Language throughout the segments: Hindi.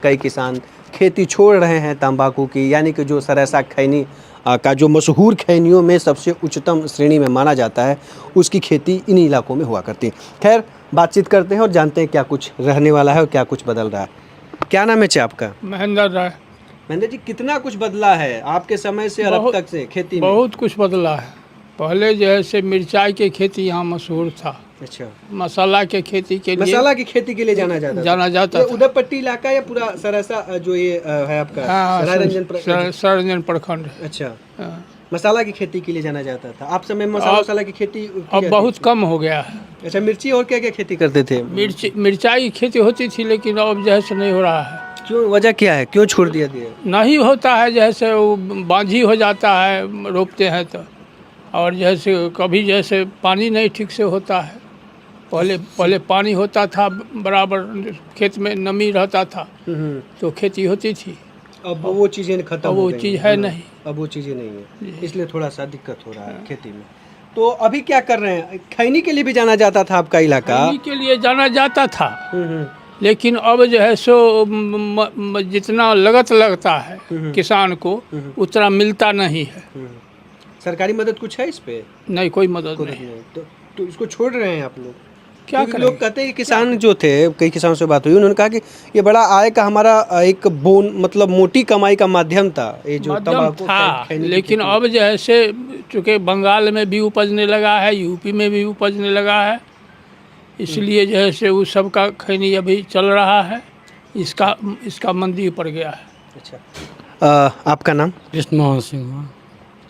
कई किसान खेती छोड़ रहे हैं तंबाकू की, यानी कि जो सरेसा खैनी का जो मशहूर खैनियों में सबसे उच्चतम श्रेणी में माना जाता है, उसकी खेती इन इलाकों में हुआ करती है। खैर, बातचीत करते हैं और जानते हैं क्या कुछ रहने वाला है और क्या कुछ बदल रहा है। क्या नाम है चे आपका? महेंद्र राय। महेंद्र जी, कितना कुछ बदला है आपके समय से और अब तक से खेती में? बहुत कुछ बदला है। पहले जो है से मिर्चाई की खेती यहाँ मशहूर था। अच्छा, मसाला के खेती के लिए मसाला की खेती के लिए जाना जाता था। उदयपट्टी इलाका या पूरा सरासा जो ये है आपका? हाँ, सरायरंजन सरायरंजन प्रखंड। अच्छा, हाँ। मसाला की खेती के लिए जाना जाता था। आप समय मसाला की खेती अब बहुत कम हो गया है। अच्छा, मिर्ची और क्या क्या खेती करते थे? मिर्चाई की खेती होती थी, लेकिन अब जो है से नहीं हो रहा है। क्यों, वजह क्या है, क्यों छोड़ दिया? नहीं होता है, जैसे वो बांझी हो जाता है रोपते हैं तो, और जैसे कभी जैसे पानी नहीं ठीक से होता है। पहले पानी होता था बराबर, खेत में नमी रहता था तो खेती होती थी। अब वो चीज़ें खत्म हो गई। वो चीज़ है नहीं। अब वो चीज़ें नहीं है, इसलिए थोड़ा सा दिक्कत हो रहा है खेती में। तो अभी क्या कर रहे हैं? खैनी के लिए भी जाना जाता था आपका इलाका? खैनी के लिए जाना जाता था, लेकिन अब जो है सो जितना लगत लगता है किसान को उतना मिलता नहीं है। सरकारी मदद कुछ है इस पे? नहीं, कोई मदद नहीं। तो इसको छोड़ रहे हैं आप लोग? क्या करें? लोग कहते हैं कि किसान जो थे, कई किसानों से बात हुई, उन्होंने कहा कि ये बड़ा आय का हमारा एक मतलब मोटी कमाई का माध्यम था, ये जो तंबाकू था। लेकिन अब जो है से चूँकि बंगाल में भी उपजने लगा है, यूपी में भी उपजने लगा है, इसलिए जो है से उस सब का खैनी अभी चल रहा है। इसका मंदी पड़ गया है। अच्छा, आपका नाम? कृष्ण मोहन सिंह।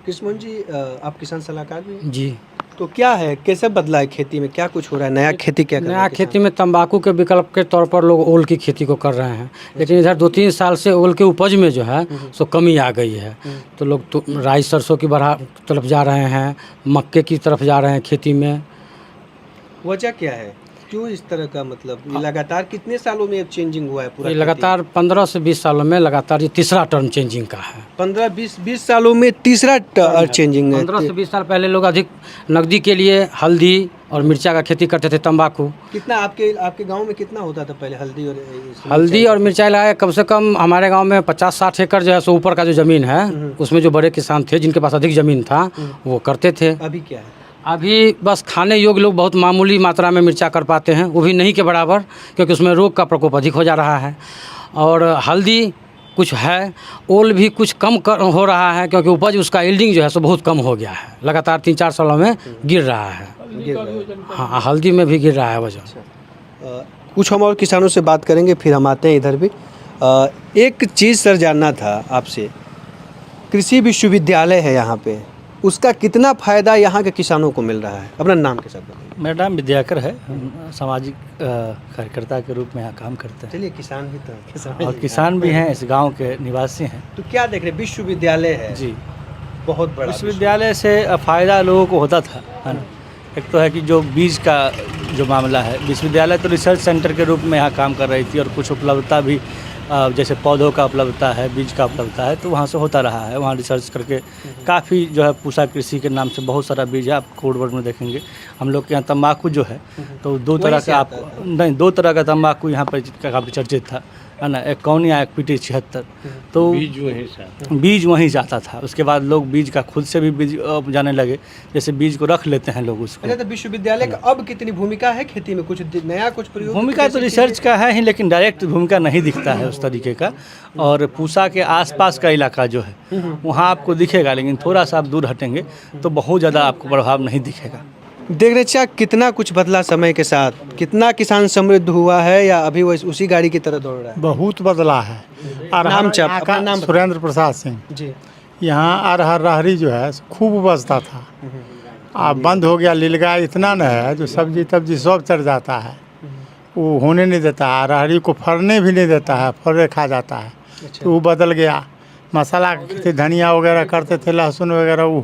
कृष्ण मोहन जी, आप किसान सलाहकार भी हैं? जी। तो क्या है, कैसे बदला है खेती में, क्या कुछ हो रहा है? नया खेती क्या कर रहे हैं? नया खेती में तंबाकू के विकल्प के तौर पर लोग ओल की खेती को कर रहे हैं, लेकिन इधर 2-3 साल से ओल के उपज में जो है सो कमी आ गई है। तो लोग तो राई सरसों की तरफ जा रहे हैं, मक्के की तरफ जा रहे हैं खेती में। वजह क्या है, क्यों इस तरह का, मतलब लगातार कितने सालों में चेंजिंग हुआ है पूरा? लगातार 15 से 20 सालों में लगातार ये तीसरा टर्म चेंजिंग का है। 15-20 सालों में तीसरा चेंजिंग है। 15 से 20 साल पहले लोग अधिक नकदी के लिए हल्दी और मिर्चा का खेती करते थे। तंबाकू कितना आपके गांव में कितना होता था पहले? हल्दी और मिर्चाई लगाए कम से कम हमारे गांव में 50-60 एकड़ जो है सो ऊपर का जो ज़मीन है, उसमें जो बड़े किसान थे जिनके पास अधिक ज़मीन था वो करते थे। अभी क्या है? अभी बस खाने योग्य लोग बहुत मामूली मात्रा में मिर्चा कर पाते हैं, वो भी नहीं के बराबर, क्योंकि उसमें रोग का प्रकोप अधिक हो जा रहा है। और हल्दी कुछ है, ओल भी कुछ कम हो रहा है, क्योंकि उपज उसका यील्डिंग जो है सो बहुत कम हो गया है, लगातार 3-4 सालों में गिर रहा है। हाँ, हल्दी में भी गिर रहा है वजन। कुछ हम और किसानों से बात करेंगे, फिर हम आते हैं इधर भी। एक चीज़ सर जानना था आपसे, कृषि विश्वविद्यालय है यहाँ पे, उसका कितना फ़ायदा यहाँ के किसानों को मिल रहा है? अपना नाम के साथ बताइए। मेरा नाम विद्याकर है, सामाजिक कार्यकर्ता के रूप में यहाँ काम करते हैं। चलिए, किसान भी तो और किसान भी हैं, इस गांव के निवासी हैं। तो क्या देख रहे हैं, विश्वविद्यालय है जी, बहुत बड़ा। विश्वविद्यालय से फ़ायदा लोगों को होता था, है ना। एक तो है कि जो बीज का जो मामला है, विश्वविद्यालय तो रिसर्च सेंटर के रूप में यहाँ काम कर रही थी, और कुछ उपलब्धता भी जैसे पौधों का उपलब्धता है, बीज का उपलब्धता है, तो वहाँ से होता रहा है। वहाँ रिसर्च करके काफ़ी जो है पूषा कृषि के नाम से बहुत सारा बीज है, आप कोडवर्ड में देखेंगे। हम लोग के यहाँ तंबाकू जो है तो दो तरह का तंबाकू यहाँ पर काफ़ी चर्चित था, है ना। एक कौनिया, एक PT 76। तो बीज वहीं जाता था। उसके बाद लोग बीज का खुद से भी बीज जाने लगे, जैसे बीज को रख लेते हैं लोग उसको। तो विश्वविद्यालय का अब कितनी भूमिका है खेती में? कुछ नया, कुछ प्रयोग? भूमिका तो रिसर्च का है ही, लेकिन डायरेक्ट भूमिका नहीं दिखता है उस तरीके का। और पूसा के आसपास का इलाका जो है वहाँ आपको दिखेगा, लेकिन थोड़ा सा आप दूर हटेंगे तो बहुत ज़्यादा आपको प्रभाव नहीं दिखेगा। देख रहे हैं कितना कुछ बदला समय के साथ, कितना किसान समृद्ध हुआ है या अभी वो उसी गाड़ी की तरह दौड़ रहा है? बहुत बदला है। नाम सुरेंद्र प्रसाद सिंह जी। यहाँ अरहर रहरी जो है खूब उपजता था, अब बंद हो गया। लीलगाय इतना न है, जो सब्जी तब्जी सब चढ़ जाता है, वो होने नहीं देता है। रहरी को फरने भी नहीं देता है, फरे खा जाता है। तो वो बदल गया। मसाला की खेती धनिया वगैरह करते थे, लहसुन वगैरह, वो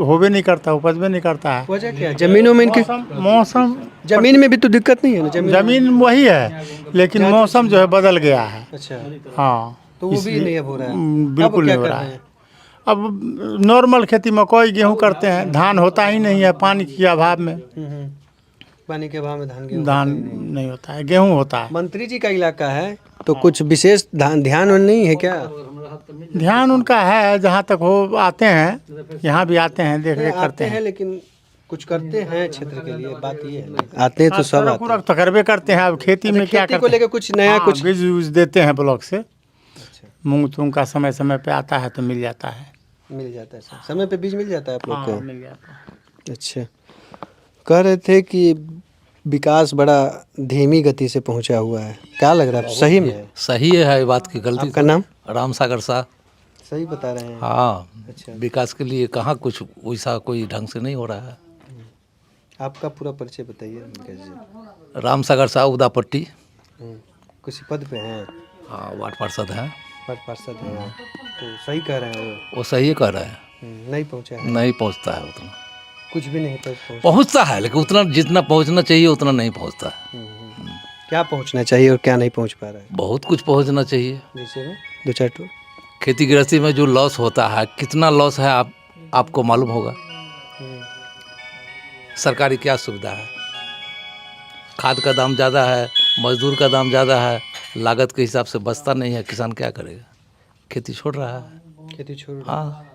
होबे नहीं करता, उपज भी नहीं करता है। वजह क्या है? जमीनों में इनके मौसम जमीन में भी तो दिक्कत नहीं है ना? जमीन वही है, लेकिन मौसम जो है बदल गया है। अच्छा, हाँ, तो वो भी नहीं हो रहा है? बिल्कुल नहीं हो रहा है। अब नॉर्मल खेती मकई गेहूँ करते हैं, धान होता ही नहीं है पानी के अभाव में। पानी के अभाव में धान नहीं होता है, गेहूँ होता है। मंत्री जी का इलाका है, तो कुछ विशेष ध्यान नहीं है क्या? ध्यान उनका है, जहाँ तक हो आते हैं, यहाँ भी आते हैं, देख रेख करते हैं। लेकिन कुछ करते हैं क्षेत्र के लिए, बात ये है ना। आते हैं तो सब आते हैं। तो करबे करते हैं। अब खेती में क्या खेती को करते लेकर कुछ नया हैं? कुछ बीज यूज देते हैं ब्लॉक से। मूंग तूंग का समय समय पे आता है तो मिल जाता है। मिल जाता है सर? समय पे बीज मिल जाता है आप लोग को? मिल जाता है। अच्छा, कह रहे थे कि विकास बड़ा धीमी गति से पहुंचा हुआ है, क्या लग रहा है, सही में है? सही है, ये बात की गलती। आपका नाम? राम सागर शाह। सही बता रहे हैं? हाँ, अच्छा, विकास के लिए कहाँ कुछ वैसा कोई ढंग से नहीं हो रहा है। आपका पूरा परिचय बताइए कैसे? राम सागर शाह, उदापट्टी। किसी पद पे हैं? हाँ, वार्ड पार्षद हैं। वार्ड पार्षद हैं, तो सही कह रहे हैं वो सही कह रहे हैं। नहीं पहुंचा है? नहीं पहुंचता है उतना, कुछ भी नहीं पहुंचा। पहुंचता है लेकिन उतना जितना पहुंचना चाहिए उतना नहीं पहुंचता है। क्या पहुंचना चाहिए और क्या नहीं पहुंच पा रहा है? बहुत कुछ पहुंचना चाहिए। जैसे में दो चार टू खेती गृहस्थी में जो लॉस होता है, कितना लॉस है आपको मालूम होगा। सरकारी क्या सुविधा है? खाद का दाम ज़्यादा है, मजदूर का दाम ज़्यादा है, लागत के हिसाब से बचता नहीं है। किसान क्या करेगा? खेती छोड़ रहा है। खेती छोड़? हाँ,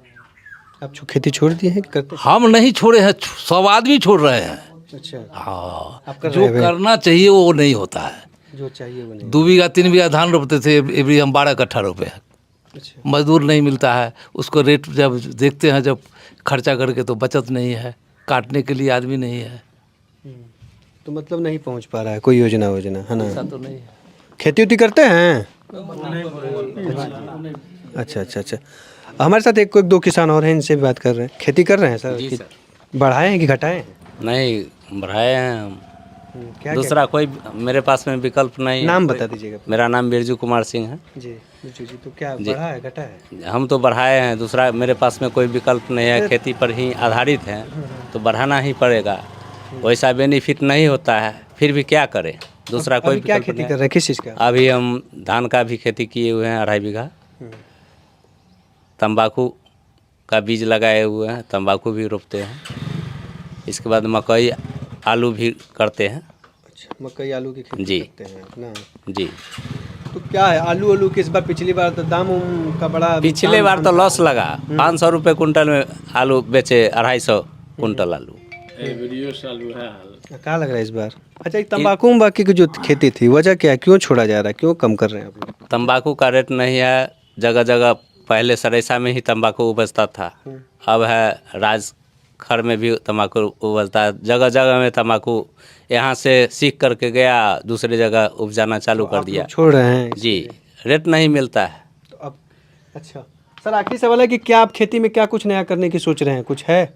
आप खेती छोड़ दिए हैं कि करते? हम नहीं छोड़े हैं, सब आदमी छोड़ रहे हैं। अच्छा, हाँ, आप कर जो रहे हैं? करना चाहिए वो नहीं होता है। जो चाहिए वो नहीं। 2 बीघा 3 बीघा धान रोपते थे, एवरी हम 12 कट्ठा रोपे हैं। अच्छा, मजदूर नहीं मिलता है, उसको रेट जब देखते हैं, जब खर्चा करके, तो बचत नहीं है, काटने के लिए आदमी नहीं है। तो मतलब नहीं पहुंच पा रहा है कोई योजना है ना? ऐसा तो नहीं है। खेती उती करते हैं? अच्छा अच्छा अच्छा, हमारे साथ एक दो किसान और हैं, इनसे भी बात कर रहे हैं। खेती कर रहे हैं सर? जी सर। बढ़ाए हैं कि घटाए हैं? नहीं बढ़ाए हैं हम। क्या दूसरा कोई मेरे पास में विकल्प नहीं है। नाम बता दीजिएगा। मेरा नाम बिरजू कुमार सिंह है। जी जी, तो क्या बढ़ा है घटा है? हम तो बढ़ाए हैं, दूसरा मेरे पास में कोई विकल्प नहीं है। खेती पर ही आधारित हैं तो बढ़ाना ही पड़ेगा। वैसा बेनिफिट नहीं होता है, फिर भी क्या करें, दूसरा कोई अभी क्या विकल्प खेती नहीं। कर रहे हैं, किस चीज़ का? अभी हम धान का भी खेती किए हुए हैं 2.5 बीघा। तंबाकू का बीज लगाए हुए हैं, तंबाकू भी रोपते हैं। इसके बाद मकई आलू भी करते हैं। अच्छा, मकई आलू की खेती जी। करते हैं ना? जी, तो क्या है, आलू के इस बार, पिछली बार तो दाम का बड़ा, पिछले बार तो लॉस लगा। 500 रुपये कुंटल में आलू बेचे, 250 कुंटल आलू। क्या लग रहा है इस बार? अच्छा, एक तंबाकू बाकी की जो खेती थी, वजह क्या है, क्यों छोड़ा जा रहा है, क्यों कम कर रहे हैं आप लोग? तंबाकू का रेट नहीं है जगह जगह। पहले सरेसा में ही तंबाकू उपजता था, अब है राजखर में भी तंबाकू उपजता है। जगह जगह में तंबाकू यहाँ से सीख करके गया, दूसरी जगह उपजाना चालू कर दिया। छोड़ रहे हैं जी, रेट नहीं मिलता है। तो अब अच्छा सर, आखिरी सवाल है कि क्या आप खेती में क्या कुछ नया करने की सोच रहे हैं? कुछ है,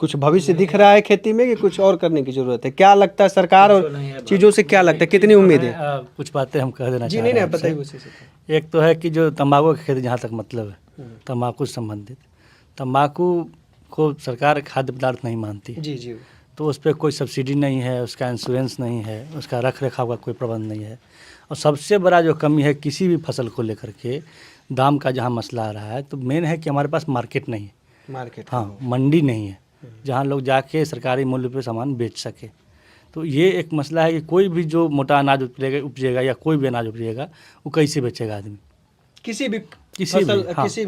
कुछ भविष्य दिख रहा है खेती में कि कुछ और करने की जरूरत है? क्या लगता है सरकार और चीज़ों से, क्या लगता है, कितनी उम्मीद है? कुछ बातें हम कह देना जी चाह नहीं रहे नहीं, हैं बताइए आपसे। उसी से। एक तो है कि जो तंबाकू की खेती, जहाँ तक मतलब है तंबाकू से संबंधित, तंबाकू को सरकार खाद्य पदार्थ नहीं मानती, जी जी, तो उस पर कोई सब्सिडी नहीं है, उसका इंश्योरेंस नहीं है, उसका रख रखाव का कोई प्रबंध नहीं है। और सबसे बड़ा जो कमी है किसी भी फसल को लेकर के, दाम का जहाँ मसला आ रहा है, तो मेन है कि हमारे पास मार्केट नहीं है। मार्केट, हाँ, मंडी नहीं है जहाँ लोग जाके सरकारी मूल्य पे सामान बेच सके। तो ये एक मसला है कि कोई भी जो मोटा अनाज उपजेगा या कोई भी अनाज उपजेगा, वो कैसे बेचेगा आदमी? किसी भी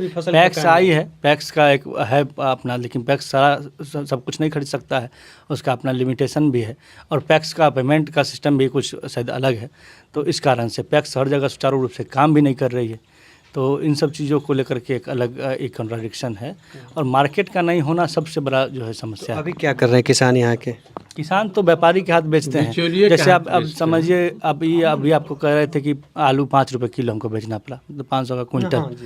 फसल। पैक्स आई है, पैक्स का एक है अपना, लेकिन पैक्स सारा सब कुछ नहीं खरीद सकता है, उसका अपना लिमिटेशन भी है। और पैक्स का पेमेंट का सिस्टम भी कुछ शायद अलग है। तो इस कारण से पैक्स हर जगह सुचारू रूप से काम भी नहीं कर रही है। तो इन सब चीज़ों को लेकर के एक अलग एक कॉन्ट्राडिक्शन है, और मार्केट का नहीं होना सबसे बड़ा जो है समस्या। तो अभी क्या कर रहे हैं किसान यहाँ के? किसान तो व्यापारी के हाथ बेचते हैं। जैसे आप अब समझिए, अभी आपको कह रहे थे कि आलू 5 रुपये किलो हमको बेचना पड़ा, मतलब 500 का कुंटल।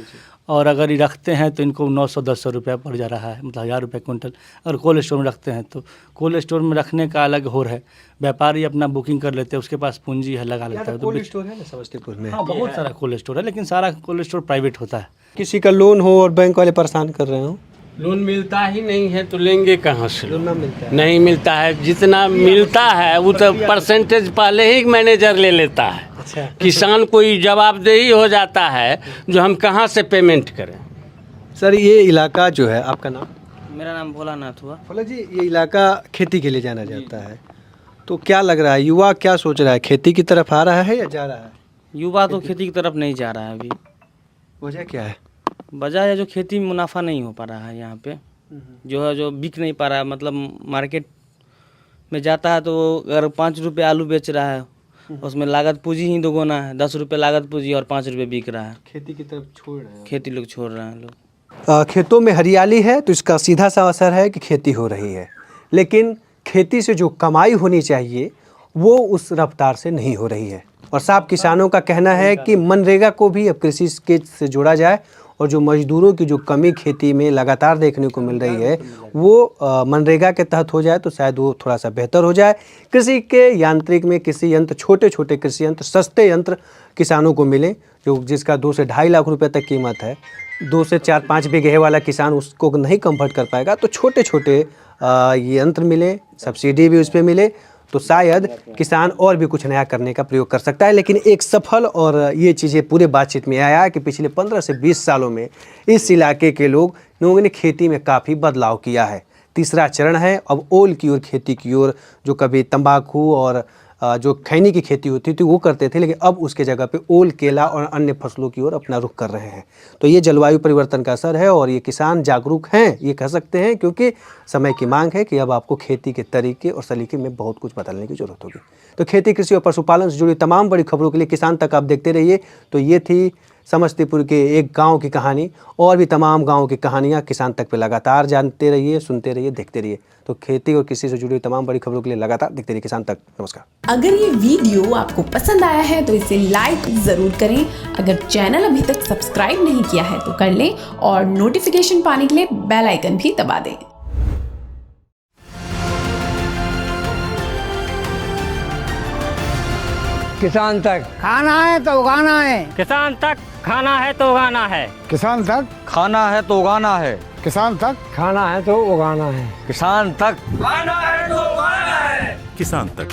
और अगर ये रखते हैं तो इनको 900-1000 रुपया पड़ जा रहा है, मतलब 1000 रुपये कुंटल। अगर कोल्ड स्टोर में रखते हैं तो कोल्ड स्टोर में रखने का अलग होर है। व्यापारी अपना बुकिंग कर लेते हैं, उसके पास पूंजी है, लगा लेता है। कोल्ड स्टोर है ना समस्तीपुर में? हाँ, बहुत सारा कोल्ड स्टोर है, लेकिन सारा कोल्ड स्टोर प्राइवेट होता है। किसी का लोन हो और बैंक वाले परेशान कर रहे हो? लोन मिलता ही नहीं है तो लेंगे कहाँ से? लोन ना मिलता है? नहीं मिलता है, जितना मिलता है वो तो परसेंटेज पहले ही मैनेजर ले लेता है। अच्छा, किसान कोई जवाबदेही हो जाता है जो हम कहाँ से पेमेंट करें। सर ये इलाका जो है, आपका नाम? मेरा नाम भोलानाथ हुआ। भोला जी, ये इलाका खेती के लिए जाना जाता है, तो क्या लग रहा है, युवा क्या सोच रहा है, खेती की तरफ आ रहा है या जा रहा है? युवा तो खेती की तरफ नहीं जा रहा है अभी। वजह क्या है? वजह है जो खेती में मुनाफा नहीं हो पा रहा है यहाँ पे, जो है जो बिक नहीं पा रहा है। मतलब मार्केट में जाता है तो अगर 5 रुपये आलू बेच रहा है, उसमें लागत पूंजी ही दोगुना है। 10 रुपये लागत पूंजी और 5 रुपये बिक रहा है। खेती की तरफ छोड़ रहे हैं। खेती लोग छोड़ रहे हैं लोग। खेतों में हरियाली है तो इसका सीधा सा असर है कि खेती हो रही है, लेकिन खेती से जो कमाई होनी चाहिए वो उस रफ्तार से नहीं हो रही है। और साहब किसानों का कहना है कि मनरेगा को भी अब कृषि के से जोड़ा जाए और जो मजदूरों की जो कमी खेती में लगातार देखने को मिल रही है वो मनरेगा के तहत हो जाए तो शायद वो थोड़ा सा बेहतर हो जाए। कृषि के यांत्रिक में कृषि यंत्र, छोटे छोटे कृषि यंत्र, सस्ते यंत्र किसानों को मिले, जो जिसका 2 से ढाई लाख रुपए तक कीमत है। 2 से 4-5 बीघे वाला किसान उसको नहीं कंफर्ट कर पाएगा, तो छोटे छोटे यंत्र मिले, सब्सिडी भी उस पर मिले तो शायद किसान और भी कुछ नया करने का प्रयोग कर सकता है। लेकिन एक सफल और ये चीज़ें पूरे बातचीत में आया है कि पिछले 15 से 20 सालों में इस इलाके के लोगों ने खेती में काफ़ी बदलाव किया है। तीसरा चरण है अब ओल की ओर, खेती की ओर। जो कभी तंबाकू और जो खैनी की खेती होती थी वो करते थे, लेकिन अब उसके जगह पे ओल, केला और अन्य फसलों की ओर अपना रुख कर रहे हैं। तो ये जलवायु परिवर्तन का असर है और ये किसान जागरूक हैं, ये कह सकते हैं, क्योंकि समय की मांग है कि अब आपको खेती के तरीके और सलीके में बहुत कुछ बदलने की ज़रूरत होगी। तो खेती, कृषि और पशुपालन से जुड़ी तमाम बड़ी खबरों के लिए किसान तक आप देखते रहिए। तो ये थी समस्तीपुर के एक गांव की कहानी, और भी तमाम गांवों की कहानियां किसान तक पे लगातार जानते रहिए, सुनते रहिए, देखते रहिए। तो खेती और कृषि से जुड़ी तमाम बड़ी खबरों के लिए लगातार देखते रहिए किसान तक। नमस्कार। अगर ये वीडियो आपको पसंद आया है तो इसे लाइक जरूर करें। अगर चैनल अभी तक सब्सक्राइब नहीं किया है तो कर लें और नोटिफिकेशन पाने के लिए बेल आइकन भी दबा दें। किसान तक खाना है तो उगाना है, किसान तक खाना है तो उगाना है, किसान तक खाना है तो उगाना है, किसान तक खाना है तो उगाना है, किसान तक खाना है तो उगाना है, किसान तक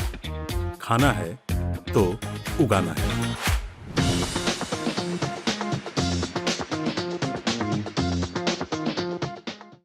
खाना है तो उगाना है।